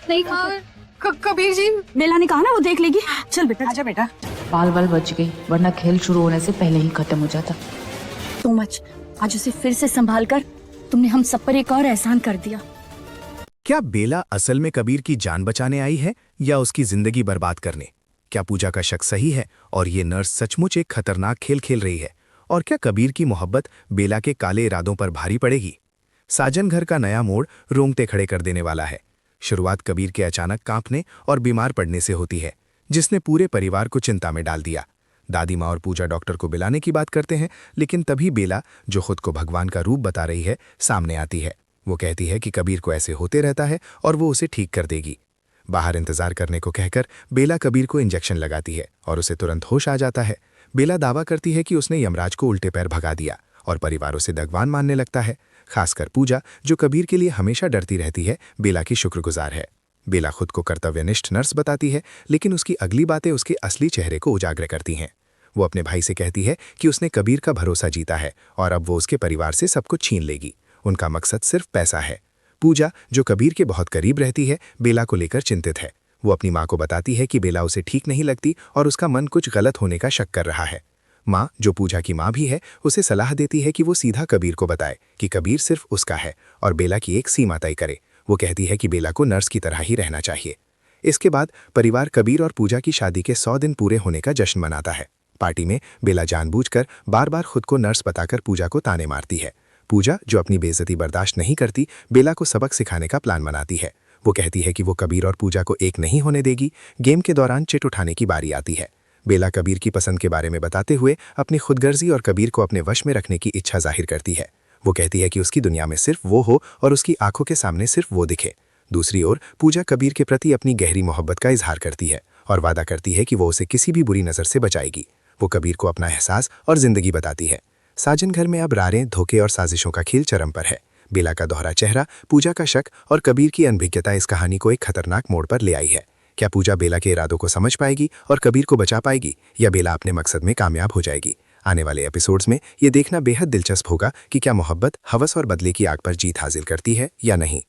नहीं कबीर जी, बेला ने कहा ना वो देख लेगी। चल बेटा, आजा बेटा। बाल बाल बच गई, वरना खेल शुरू होने से पहले ही खत्म हो जाता। Too much. आज उसे फिर से संभाल कर तुमने हम सब पर एक और एहसान कर दिया। क्या बेला असल में कबीर की जान बचाने आई है या उसकी जिंदगी बर्बाद करने? क्या पूजा का शक सही है और ये नर्स सचमुच एक खतरनाक खेल खेल रही है? और क्या कबीर की मोहब्बत बेला के काले इरादों पर भारी पड़ेगी? साजन घर का नया मोड़ रोंगटे खड़े कर देने वाला है। शुरुआत कबीर के अचानक कांपने और बीमार पड़ने से होती है, जिसने पूरे परिवार को चिंता में डाल दिया। दादी माँ और पूजा डॉक्टर को बुलाने की बात करते हैं, लेकिन तभी बेला, जो खुद को भगवान का रूप बता रही है, सामने आती है। वो कहती है कि कबीर को ऐसे होते रहता है और वो उसे ठीक कर देगी। बाहर इंतजार करने को कहकर बेला कबीर को इंजेक्शन लगाती है और उसे तुरंत होश आ जाता है। बेला दावा करती है कि उसने यमराज को उल्टे पैर भगा दिया और परिवार उसे भगवान मानने लगता है। खासकर पूजा, जो कबीर के लिए हमेशा डरती रहती है, बेला की शुक्रगुजार है। बेला खुद को कर्तव्यनिष्ठ नर्स बताती है, लेकिन उसकी अगली बातें उसके असली चेहरे को उजागर करती हैं। वो अपने भाई से कहती है कि उसने कबीर का भरोसा जीता है और अब वो उसके परिवार से सब कुछ छीन लेगी। उनका मकसद सिर्फ पैसा है। पूजा, जो कबीर के बहुत करीब रहती है, बेला को लेकर चिंतित है। वो अपनी माँ को बताती है कि बेला उसे ठीक नहीं लगती और उसका मन कुछ गलत होने का शक कर रहा है। माँ, जो पूजा की माँ भी है, उसे सलाह देती है कि वो सीधा कबीर को बताए कि कबीर सिर्फ उसका है और बेला की एक सीमा तय करे। वो कहती है कि बेला को नर्स की तरह ही रहना चाहिए। इसके बाद परिवार कबीर और पूजा की शादी के 100 दिन पूरे होने का जश्न मनाता है। पार्टी में बेला जानबूझकर बार बार खुद को नर्स बताकर पूजा को ताने मारती है। पूजा, जो अपनी बेइज्जती बर्दाश्त नहीं करती, बेला को सबक सिखाने का प्लान बनाती है। वो कहती है कि वो कबीर और पूजा को एक नहीं होने देगी। गेम के दौरान चिट उठाने की बारी आती है। बेला कबीर की पसंद के बारे में बताते हुए अपनी खुदगर्जी और कबीर को अपने वश में रखने की इच्छा जाहिर करती है। वो कहती है कि उसकी दुनिया में सिर्फ वो हो और उसकी आंखों के सामने सिर्फ वो दिखे। दूसरी ओर पूजा कबीर के प्रति अपनी गहरी मोहब्बत का इजहार करती है और वादा करती है कि वो उसे किसी भी बुरी नज़र से बचाएगी। वो कबीर को अपना एहसास और जिंदगी बताती है। साजन घर में अब रारें, धोखे और साजिशों का खेल चरम पर है। बेला का दोहरा चेहरा, पूजा का शक और कबीर की अनभिज्ञता इस कहानी को एक खतरनाक मोड़ पर ले आई है। क्या पूजा बेला के इरादों को समझ पाएगी और कबीर को बचा पाएगी, या बेला अपने मकसद में कामयाब हो जाएगी? आने वाले एपिसोड्स में ये देखना बेहद दिलचस्प होगा कि क्या मोहब्बत हवस और बदले की आग पर जीत हासिल करती है या नहीं।